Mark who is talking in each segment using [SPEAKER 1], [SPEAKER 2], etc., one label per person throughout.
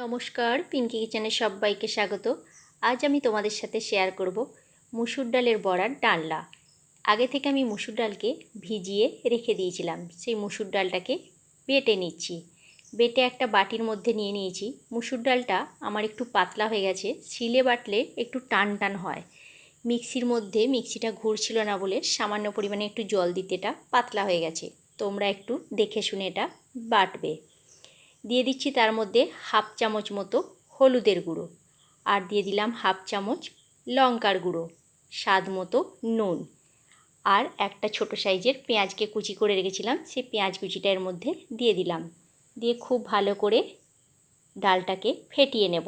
[SPEAKER 1] নমস্কার, পিঙ্কি কিচেনে সবাইকে স্বাগত। আজ আমি তোমাদের সাথে শেয়ার করব মুসুর ডালের বড়ার ডালনা। আগে থেকে আমি মুসুর ডালকে ভিজিয়ে রেখে দিয়েছিলাম। সেই মুসুর ডালটাকে বেটে নিচ্ছি। বেটে একটা বাটির মধ্যে নিয়ে নিয়েছি। মুসুর ডালটা আমার একটু পাতলা হয়ে গেছে, শিলে বাটলে একটু টান টান হয়। মিক্সির মধ্যে মিক্সিটা ঘুরছিল না বলে সামান্য পরিমাণে একটু জল দিতে এটা পাতলা হয়ে গেছে। তোমরা একটু দেখে শুনে এটা বাটবে। দিয়ে দিচ্ছি তার মধ্যে হাফ চামচ মতো হলুদের গুঁড়ো, আর দিয়ে দিলাম হাফ চামচ লঙ্কার গুঁড়ো, স্বাদ মতো নুন, আর একটা ছোট সাইজের পেঁয়াজকে কুচি করে রেখেছিলাম, সেই পেঁয়াজ কুচিটা এর মধ্যে দিয়ে দিলাম। দিয়ে খুব ভালো করে ডালটাকে ফেটিয়ে নেব।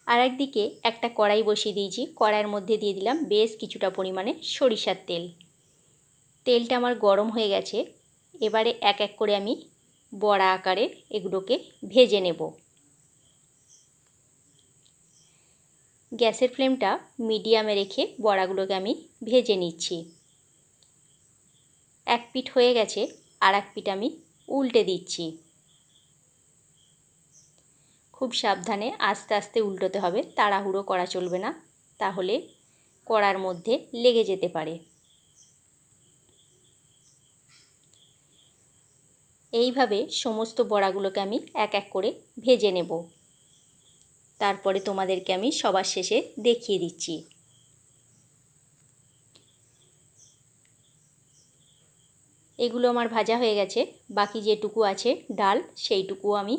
[SPEAKER 1] আর একদিকে একটা কড়াই বসিয়ে দিয়েছি। কড়াইয়ের মধ্যে দিয়ে দিলাম বেশ কিছুটা পরিমাণে সরিষার তেল। তেলটা আমার গরম হয়ে গেছে। এবারে এক এক করে আমি বড়া আকারে এগুলোকে ভেজে নেব। গ্যাসের ফ্লেমটা মিডিয়ামে রেখে বড়াগুলোকে আমি ভেজে নিচ্ছি। এক পিঠ হয়ে গেছে, আর এক পিঠ আমি উল্টে দিচ্ছি। খুব সাবধানে আস্তে আস্তে উল্টোতে হবে, তাড়াহুড়ো করা চলবে না, তাহলে কড়ার মধ্যে লেগে যেতে পারে। এইভাবে সমস্ত বড়াগুলোকে আমি এক এক করে ভেজে নেব। তারপরে তোমাদেরকে আমি সবার শেষে দেখিয়ে দিচ্ছি। এগুলো আমার ভাজা হয়ে গেছে। বাকি যেটুকু আছে ডাল, সেইটুকু আমি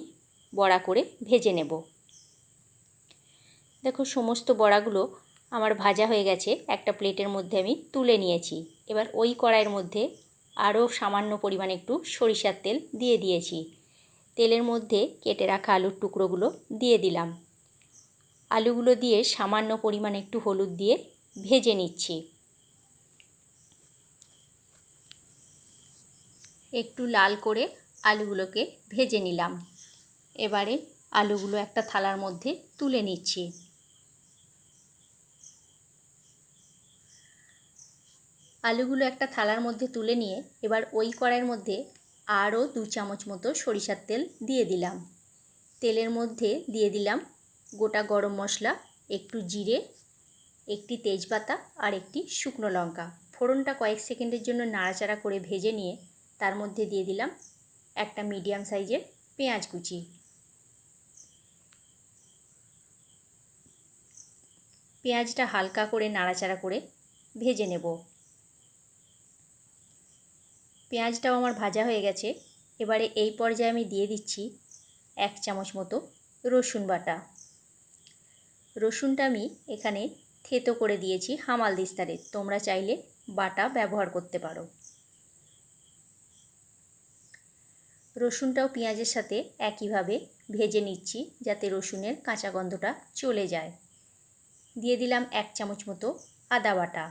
[SPEAKER 1] বড়া করে ভেজে নেব। দেখো, সমস্ত বড়াগুলো আমার ভাজা হয়ে গেছে। একটা প্লেটের মধ্যে আমি তুলে নিয়েছি। এবার ওই কড়াইয়ের মধ্যে আরও সামান্য পরিমাণে একটু সরিষার তেল দিয়ে দিয়েছি। তেলের মধ্যে কেটে রাখা আলুর টুকরোগুলো দিয়ে দিলাম। আলুগুলো দিয়ে সামান্য পরিমাণে একটু হলুদ দিয়ে ভেজে নিচ্ছি। একটু লাল করে আলুগুলোকে ভেজে নিলাম। এবারে আলুগুলো একটা থালার মধ্যে তুলে নিচ্ছি। আলুগুলো একটা থালার মধ্যে তুলে নিয়ে এবার ওই কড়াইয়ের মধ্যে আরও 2 চামচ মতো সরিষার তেল দিয়ে দিলাম। তেলের মধ্যে দিয়ে দিলাম গোটা গরম মশলা, একটু জিরে, একটি তেজপাতা আর একটি শুকনো লঙ্কা। ফোড়নটা কয়েক সেকেন্ডের জন্য নাড়াচাড়া করে ভেজে নিয়ে তার মধ্যে দিয়ে দিলাম একটা মিডিয়াম সাইজের পেঁয়াজ কুচি। পেঁয়াজটা হালকা করে নাড়াচাড়া করে ভেজে নেব। পেঁয়াজটাও আমার ভাজা হয়ে গেছে। এবারে এই পর্যায়ে আমি দিয়ে দিচ্ছি 1 চামচ মতো রসুন বাটা। রসুনটা আমি এখানে থেতো করে দিয়েছি হামালদিস্তারে, তোমরা চাইলে বাটা ব্যবহার করতে পারো। রসুনটাও পেঁয়াজের সাথে একইভাবে ভেজে নিচ্ছি যাতে রসুনের কাঁচা গন্ধটা চলে যায়। দিয়ে দিলাম 1 চামচ মতো আদা বাটা।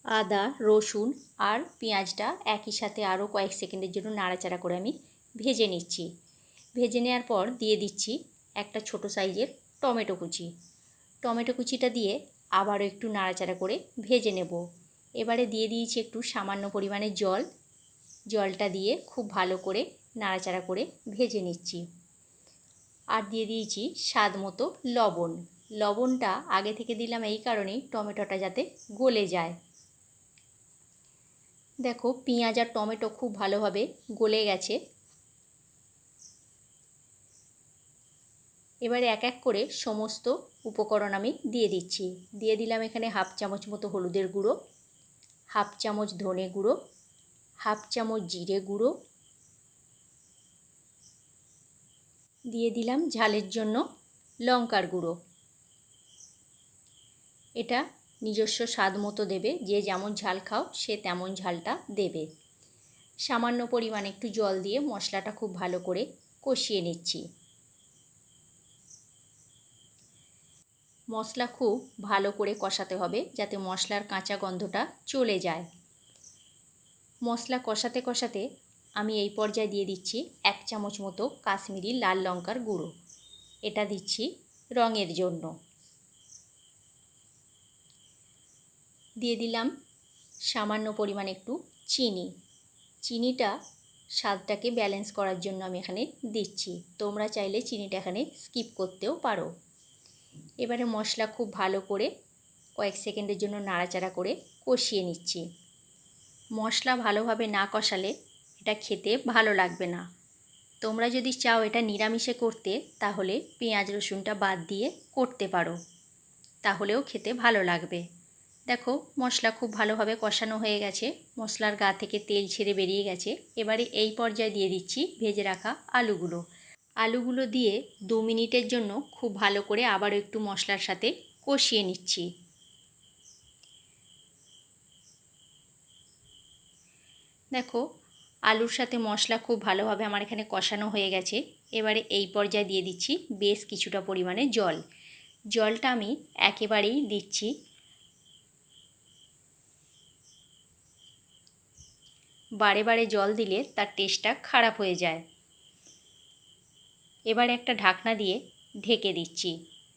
[SPEAKER 1] আদা, রসুন আর পেঁয়াজটা একই সাথে আরও কয়েক সেকেন্ডের জন্য নাড়াচাড়া করে আমি ভেজে নিচ্ছি। ভেজে নেওয়ার পর দিয়ে দিচ্ছি একটা ছোট সাইজের টমেটো কুচি। টমেটো কুচিটা দিয়ে আবারও একটু নাড়াচাড়া করে ভেজে নেব। এবারে দিয়ে দিয়েছি একটু সামান্য পরিমাণে জল। জলটা দিয়ে খুব ভালো করে নাড়াচাড়া করে ভেজে নিচ্ছি। আর দিয়ে দিয়েছি স্বাদ মতো লবণ। লবণটা আগে থেকে দিলাম এই কারণেই টমেটোটা যাতে গলে যায়। দেখো, পেঁয়াজ আর টমেটো খুব ভালোভাবে গলে গেছে। এবারে এক এক করে সমস্ত উপকরণ আমি দিয়ে দিচ্ছি। দিয়ে দিলাম এখানে হাফ চামচ মতো হলুদের গুঁড়ো, হাফ চামচ ধনে গুঁড়ো, হাফ চামচ জিরে গুঁড়ো, দিয়ে দিলাম ঝালের জন্য লঙ্কার গুঁড়ো। এটা নিজস্ব স্বাদ মতো দেবে, যে যেমন ঝাল খাও সে তেমন ঝালটা দেবে। সামান্য পরিমাণে একটু জল দিয়ে মশলাটা খুব ভালো করে কষিয়ে নিচ্ছি। মশলা খুব ভালো করে কষাতে হবে যাতে মশলার কাঁচা গন্ধটা চলে যায়। মশলা কষাতে কষাতে আমি এই পর্যায়ে দিয়ে দিচ্ছি 1 চামচ মতো কাশ্মীরি লাল লঙ্কার গুঁড়ো। এটা দিচ্ছি রঙের জন্য। দিয়ে দিলাম সামান্য পরিমাণে একটু চিনি। চিনিটা স্বাদটাকে ব্যালেন্স করার জন্য আমি এখানে দিচ্ছি। তোমরা চাইলে চিনিটা এখানে স্কিপ করতেও পারো। এবারে মশলা খুব ভালো করে কয়েক সেকেন্ডের জন্য নাড়াচাড়া করে কষিয়ে নিচ্ছি। মশলা ভালোভাবে না কষালে এটা খেতে ভালো লাগবে না। তোমরা যদি চাও এটা নিরামিষে করতে তাহলে পেঁয়াজ রসুনটা বাদ দিয়ে করতে পারো, তাহলেও খেতে ভালো লাগবে। দেখো মশলা খুব ভালোভাবে কষানো হয়ে গেছে, মশলার গা থেকে তেল ছেড়ে বেরিয়ে গেছে। এবারে এই পর্যায়ে দিয়ে দিচ্ছি ভেজে রাখা আলুগুলো। আলুগুলো দিয়ে 2 মিনিটের জন্য খুব ভালো করে আবারও একটু মশলার সাথে কষিয়ে নিচ্ছি। দেখো আলুর সাথে মশলা খুব ভালোভাবে আমার এখানে কষানো হয়ে গেছে। এবারে এই পর্যায়ে দিয়ে দিচ্ছি বেশ কিছুটা পরিমাণে জল। জলটা আমি একেবারেই দিচ্ছি। বারে বারে জল দিলে তার টেস্টটা খারাপ হয়ে যায়। এবার একটা ঢাকনা দিয়ে ঢেকে দিচ্ছি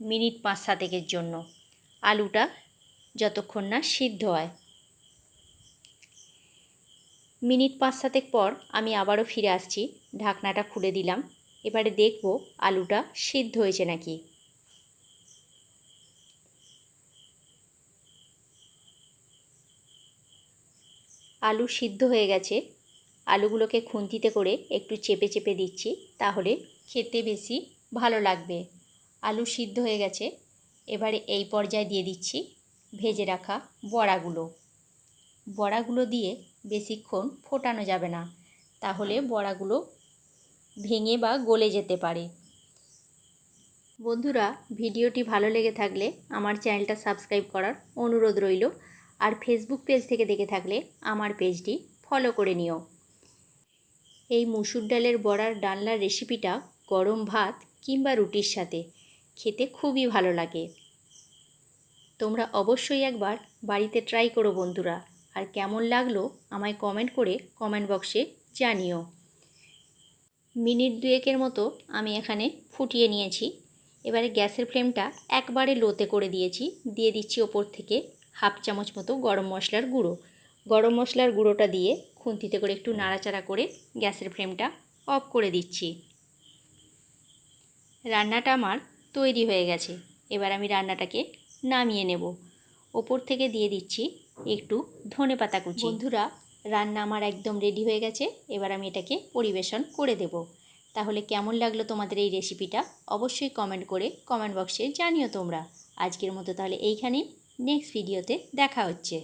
[SPEAKER 1] মিনিট 5-7 জন্য, আলুটা যতক্ষণ না সিদ্ধ হয়। মিনিট 5-7 পর আমি আবারও ফিরে আসছি, ঢাকনাটা খুলে দিলাম। এবারে দেখব আলুটা সিদ্ধ হয়েছে নাকি। আলু সিদ্ধ হয়ে গেছে। আলুগুলোকে খুন্তিতে করে একটু চেপে চেপে দিচ্ছি, তাহলে খেতে বেশি ভালো লাগবে। আলু সিদ্ধ হয়ে গেছে। এবারে এই পর্যায়ে দিয়ে দিচ্ছি ভেজে রাখা বড়াগুলো। বড়াগুলো দিয়ে বেশিক্ষণ ফোটানো যাবে না, তাহলে বড়াগুলো ভেঙে বা গলে যেতে পারে। বন্ধুরা, ভিডিওটি ভালো লেগে থাকলে আমার চ্যানেলটা সাবস্ক্রাইব করার অনুরোধ রইল। আর ফেসবুক পেজ থেকে দেখে থাকলে আমার পেজটি ফলো করে নিও। এই মুসুর ডালের বড়ার ডালনার রেসিপিটা গরম ভাত কিংবা রুটির সাথে খেতে খুবই ভালো লাগে। তোমরা অবশ্যই একবার বাড়িতে ট্রাই করো বন্ধুরা। আর কেমন লাগলো আমায় কমেন্ট করে কমেন্ট বক্সে জানিও। মিনিট 2 মতো আমি এখানে ফুটিয়ে নিয়েছি। এবারে গ্যাসের ফ্লেমটা একবারে লোতে করে দিয়েছি। দিয়ে দিচ্ছি ওপর থেকে 1/2 চামচ মতো গরম মশলার গুঁড়ো। গরম মশলার গুঁড়োটা দিয়ে খুন্তিতে করে একটু নাড়াচাড়া করে গ্যাসের ফ্লেমটা অফ করে দিচ্ছি। রান্নাটা আমার তৈরি হয়ে গেছে। এবার আমি রান্নাটাকে নামিয়ে নেব। ওপর থেকে দিয়ে দিচ্ছি একটু ধনেপাতা কুচি। বন্ধুরা, রান্না আমার একদম রেডি হয়ে গেছে। এবার আমি এটাকে পরিবেশন করে দেব। তাহলে কেমন লাগলো তোমাদের এই রেসিপিটা অবশ্যই কমেন্ট করে কমেন্ট বক্সে জানিও তোমরা। আজকের মতো তাহলে এইখানেই, নেক্সট ভিডিওতে দেখা হচ্ছে।